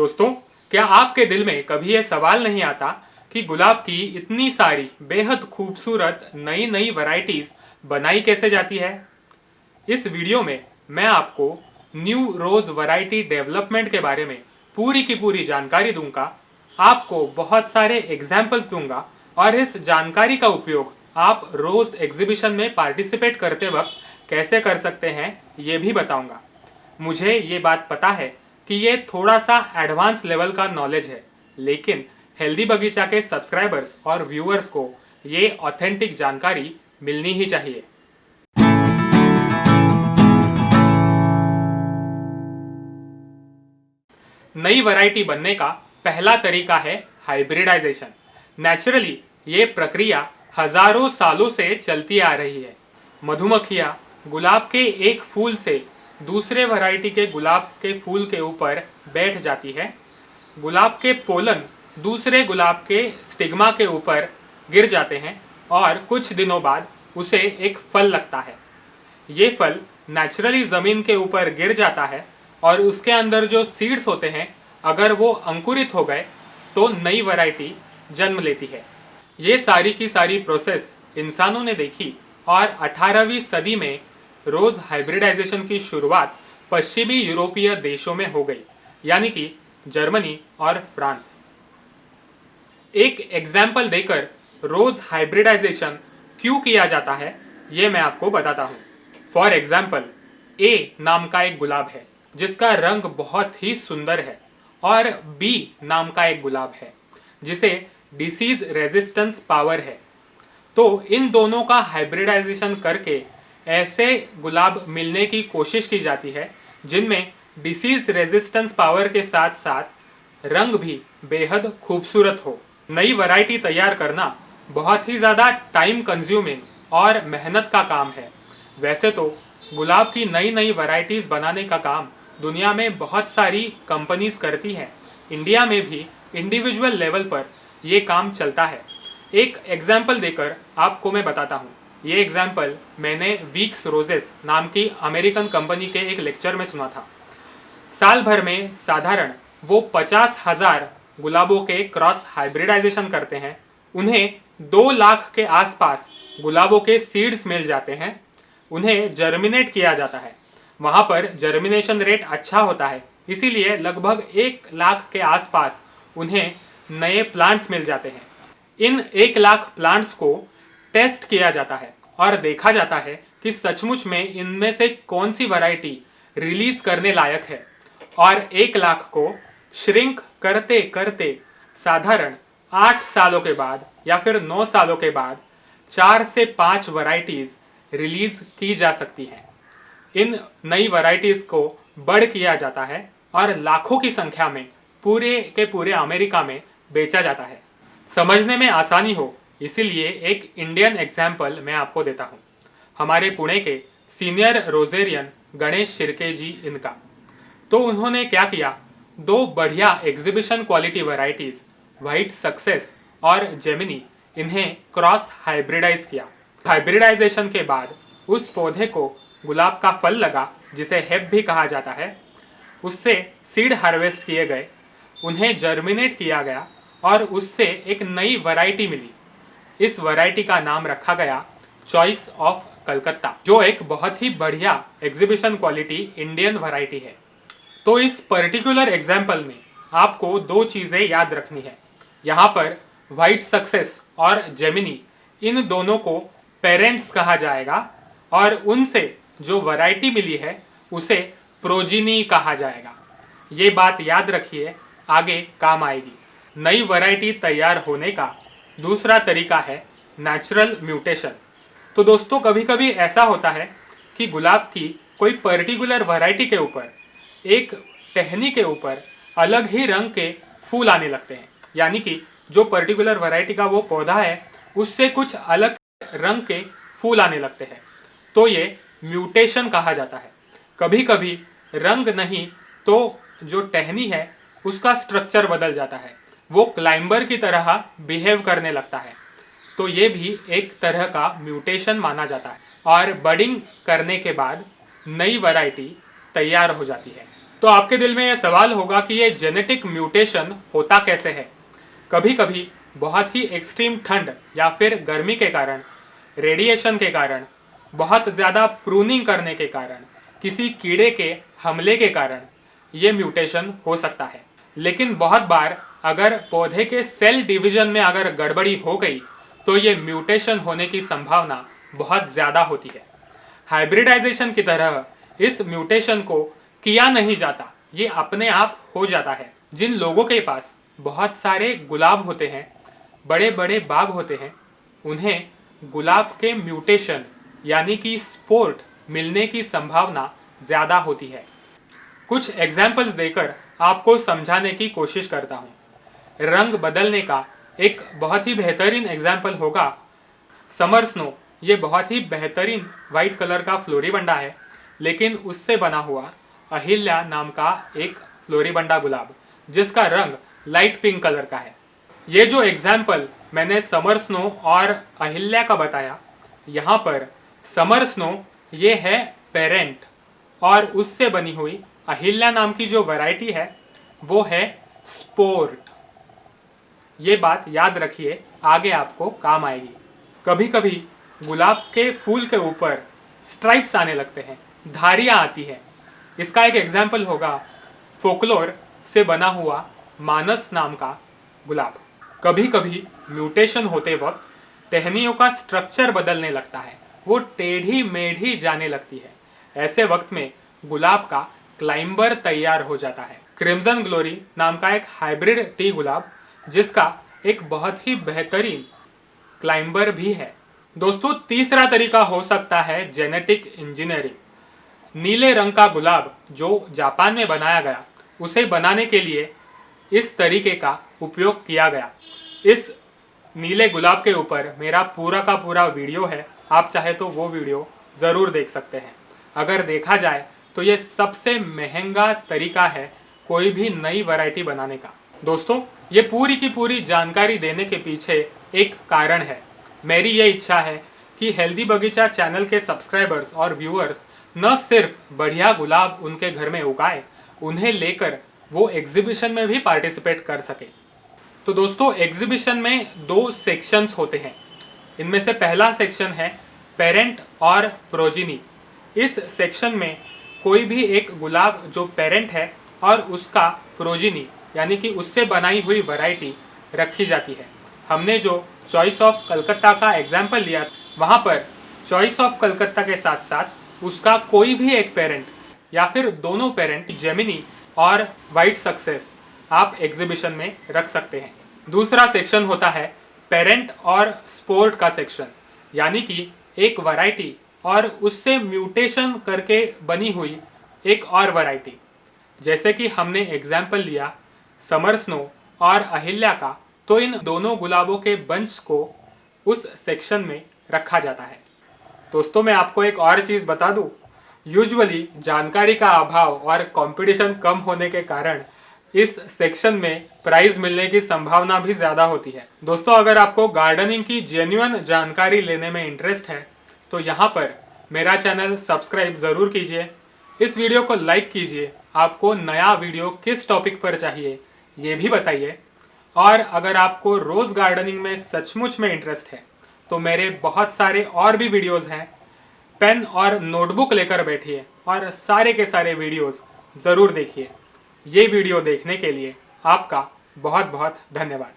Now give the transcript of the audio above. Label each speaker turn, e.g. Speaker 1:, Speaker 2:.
Speaker 1: दोस्तों, क्या आपके दिल में कभी ये सवाल नहीं आता कि गुलाब की इतनी सारी बेहद खूबसूरत नई नई वैरायटीज बनाई कैसे जाती है? इस वीडियो में मैं आपको न्यू रोज वैरायटी डेवलपमेंट के बारे में पूरी की पूरी जानकारी दूंगा। आपको बहुत सारे एग्जाम्पल्स दूंगा और इस जानकारी का उपयोग आप रोज एग्जीबिशन में पार्टिसिपेट करते वक्त कैसे कर सकते हैं ये भी बताऊंगा। मुझे ये बात पता है कि ये थोड़ा सा एडवांस लेवल का नॉलेज है, लेकिन हेल्दी बगीचा के सब्सक्राइबर्स और व्यूअर्स को ये ऑथेंटिक जानकारी मिलनी ही चाहिए। नई वैरायटी बनने का पहला तरीका है हाइब्रिडाइजेशन। नेचुरली ये प्रक्रिया हजारों सालों से चलती आ रही है। मधुमक्खियाँ गुलाब के एक फूल से दूसरे वैरायटी के गुलाब के फूल के ऊपर बैठ जाती है। गुलाब के पोलन दूसरे गुलाब के स्टिग्मा के ऊपर गिर जाते हैं और कुछ दिनों बाद उसे एक फल लगता है। ये फल नेचुरली ज़मीन के ऊपर गिर जाता है और उसके अंदर जो सीड्स होते हैं, अगर वो अंकुरित हो गए तो नई वैरायटी जन्म लेती है। ये सारी की सारी प्रोसेस इंसानों ने देखी और 18वीं सदी में रोज हाइब्रिडाइजेशन की शुरुआत पश्चिमी यूरोपीय देशों में हो गई, यानी कि जर्मनी और फ्रांस। एक एग्जाम्पल देकर रोज हाइब्रिडाइजेशन क्यों किया जाता है ये मैं आपको बताता हूँ। फॉर एग्जाम्पल, ए नाम का एक गुलाब है जिसका रंग बहुत ही सुंदर है, और बी नाम का एक गुलाब है जिसे डिसीज रेजिस्टेंस पावर है। तो इन दोनों का हाइब्रिडाइजेशन करके ऐसे गुलाब मिलने की कोशिश की जाती है जिनमें डिसीज रेजिस्टेंस पावर के साथ साथ रंग भी बेहद खूबसूरत हो। नई वैरायटी तैयार करना बहुत ही ज़्यादा टाइम कंज्यूमिंग और मेहनत का काम है। वैसे तो गुलाब की नई नई वैरायटीज़ बनाने का काम दुनिया में बहुत सारी कंपनीज करती हैं। इंडिया में भी इंडिविजुअल लेवल पर ये काम चलता है। एक एग्जाम्पल देकर आपको मैं बताता हूँ। ये एग्जाम्पल मैंने वीक्स रोजेस नाम की अमेरिकन कंपनी के एक लेक्चर में सुना था। साल भर में साधारण वो 50,000 गुलाबों के क्रॉस हाइब्रिडाइजेशन करते हैं। उन्हें 2 लाख के आसपास गुलाबों के सीड्स मिल जाते हैं। उन्हें जर्मिनेट किया जाता है। वहाँ पर जर्मिनेशन रेट अच्छा होता है, इसीलिए लगभग 1 लाख के आसपास उन्हें नए प्लांट्स मिल जाते हैं। इन 1 लाख प्लांट्स को टेस्ट किया जाता है और देखा जाता है कि सचमुच में इनमें से कौन सी वैरायटी रिलीज करने लायक है, और 1 लाख को श्रिंक करते करते साधारण 8 सालों के बाद या फिर 9 सालों के बाद 4 से 5 वैरायटीज रिलीज की जा सकती हैं। इन नई वैरायटीज को बड़ किया जाता है और लाखों की संख्या में पूरे के पूरे अमेरिका में बेचा जाता है। समझने में आसानी हो इसीलिए एक इंडियन एग्जाम्पल मैं आपको देता हूँ। हमारे पुणे के सीनियर रोजेरियन गणेश शिर्के जी इनका। तो उन्होंने क्या किया, 2 बढ़िया exhibition quality varieties white success और जेमिनी, इन्हें क्रॉस हाइब्रिडाइज किया। हाइब्रिडाइजेशन के बाद उस पौधे को गुलाब का फल लगा जिसे हेप भी कहा जाता है। उससे सीड हार्वेस्ट किए गए, उन्हें जर्मिनेट किया गया और उससे एक नई वैरायटी मिली। इस वैरायटी का नाम रखा गया चॉइस ऑफ कलकत्ता, जो एक बहुत ही बढ़िया एग्जीबिशन क्वालिटी इंडियन वैरायटी है। तो इस पर्टिकुलर एग्जाम्पल में आपको 2 चीज़ें याद रखनी है। यहाँ पर व्हाइट सक्सेस और जेमिनी, इन दोनों को पेरेंट्स कहा जाएगा और उनसे जो वैरायटी मिली है उसे प्रोजिनी कहा जाएगा। ये बात याद रखिए, आगे काम आएगी। नई वैरायटी तैयार होने का दूसरा तरीका है नेचुरल म्यूटेशन। तो दोस्तों, कभी कभी ऐसा होता है कि गुलाब की कोई पर्टिकुलर वैरायटी के ऊपर, एक टहनी के ऊपर अलग ही रंग के फूल आने लगते हैं, यानी कि जो पर्टिकुलर वैरायटी का वो पौधा है उससे कुछ अलग रंग के फूल आने लगते हैं। तो ये म्यूटेशन कहा जाता है। कभी कभी रंग नहीं तो जो टहनी है उसका स्ट्रक्चर बदल जाता है, वो क्लाइंबर की तरह बिहेव करने लगता है। तो ये भी एक तरह का म्यूटेशन माना जाता है और बडिंग करने के बाद नई वैरायटी तैयार हो जाती है। तो आपके दिल में यह सवाल होगा कि ये जेनेटिक म्यूटेशन होता कैसे है। कभी कभी बहुत ही एक्सट्रीम ठंड या फिर गर्मी के कारण, रेडिएशन के कारण, बहुत ज़्यादा प्रूनिंग करने के कारण, किसी कीड़े के हमले के कारण ये म्यूटेशन हो सकता है। लेकिन बहुत बार अगर पौधे के सेल डिवीजन में अगर गड़बड़ी हो गई तो ये म्यूटेशन होने की संभावना बहुत ज़्यादा होती है। हाइब्रिडाइजेशन की तरह इस म्यूटेशन को किया नहीं जाता, ये अपने आप हो जाता है। जिन लोगों के पास बहुत सारे गुलाब होते हैं, बड़े बड़े बाग होते हैं, उन्हें गुलाब के म्यूटेशन यानी कि स्पोर्ट मिलने की संभावना ज़्यादा होती है। कुछ एग्जाम्पल्स देकर आपको समझाने की कोशिश करता हूँ। रंग बदलने का एक बहुत ही बेहतरीन एग्जाम्पल होगा समर स्नो। ये बहुत ही बेहतरीन वाइट कलर का फ्लोरीबंडा है, लेकिन उससे बना हुआ अहिल्या नाम का एक फ्लोरीबंडा गुलाब जिसका रंग लाइट पिंक कलर का है। ये जो एग्जाम्पल मैंने समर स्नो और अहिल्या का बताया, यहाँ पर समर स्नो ये है पेरेंट और उससे बनी हुई अहिल्या नाम की जो वैरायटी है वो है स्पोर्ट। ये बात याद रखिए, आगे आपको काम आएगी। कभी कभी गुलाब के फूल के ऊपर स्ट्राइप्स आने लगते हैं, धारियाँ आती हैं। इसका एक एग्जाम्पल होगा फोकलोर से बना हुआ मानस नाम का गुलाब। कभी कभी म्यूटेशन होते वक्त टहनियों का स्ट्रक्चर बदलने लगता है, वो टेढ़ी मेढ़ी जाने लगती है। ऐसे वक्त में गुलाब का क्लाइंबर तैयार हो जाता है। क्रिम्सन ग्लोरी नाम का एक हाइब्रिड टी गुलाब जिसका एक बहुत ही बेहतरीन क्लाइंबर भी है। दोस्तों, तीसरा तरीका हो सकता है जेनेटिक इंजीनियरिंग। नीले रंग का गुलाब जो जापान में बनाया गया, उसे बनाने के लिए इस तरीके का उपयोग किया गया। इस नीले गुलाब के ऊपर मेरा पूरा का पूरा वीडियो है, आप चाहे तो वो वीडियो ज़रूर देख सकते हैं। अगर देखा जाए तो ये सबसे महंगा तरीका है कोई भी नई वैरायटी बनाने का। दोस्तों, ये पूरी की पूरी जानकारी देने के पीछे एक कारण है। मेरी ये इच्छा है कि हेल्दी बगीचा चैनल के सब्सक्राइबर्स और व्यूअर्स न सिर्फ बढ़िया गुलाब उनके घर में उगाए, उन्हें लेकर वो एग्जीबिशन में भी पार्टिसिपेट कर सके। तो दोस्तों, एग्जीबिशन में 2 सेक्शंस होते हैं। इनमें से पहला सेक्शन है पेरेंट और प्रोजिनी। इस सेक्शन में कोई भी एक गुलाब जो पेरेंट है और उसका प्रोजिनी यानी कि उससे बनाई हुई वैरायटी रखी जाती है। हमने जो चॉइस ऑफ कलकत्ता का एग्जाम्पल लिया, वहाँ पर चॉइस ऑफ कलकत्ता के साथ साथ उसका कोई भी एक पेरेंट या फिर दोनों पेरेंट जेमिनी और वाइट सक्सेस आप एग्जीबिशन में रख सकते हैं। दूसरा सेक्शन होता है पेरेंट और स्पोर्ट का सेक्शन, यानी कि एक वैरायटी और उससे म्यूटेशन करके बनी हुई एक और वैरायटी। जैसे कि हमने एग्जाम्पल लिया समर स्नो और अहिल्या का, तो इन दोनों गुलाबों के बंच को उस सेक्शन में रखा जाता है। दोस्तों, मैं आपको एक और चीज़ बता दूं, यूजुअली जानकारी का अभाव और कंपटीशन कम होने के कारण इस सेक्शन में प्राइज मिलने की संभावना भी ज़्यादा होती है। दोस्तों, अगर आपको गार्डनिंग की जेन्युइन जानकारी लेने में इंटरेस्ट है तो यहाँ पर मेरा चैनल सब्सक्राइब ज़रूर कीजिए, इस वीडियो को लाइक कीजिए, आपको नया वीडियो किस टॉपिक पर चाहिए ये भी बताइए। और अगर आपको रोज़ गार्डनिंग में सचमुच में इंटरेस्ट है तो मेरे बहुत सारे और भी वीडियोस हैं। पेन और नोटबुक लेकर बैठिए और सारे के सारे वीडियोस ज़रूर देखिए। ये वीडियो देखने के लिए आपका बहुत बहुत धन्यवाद।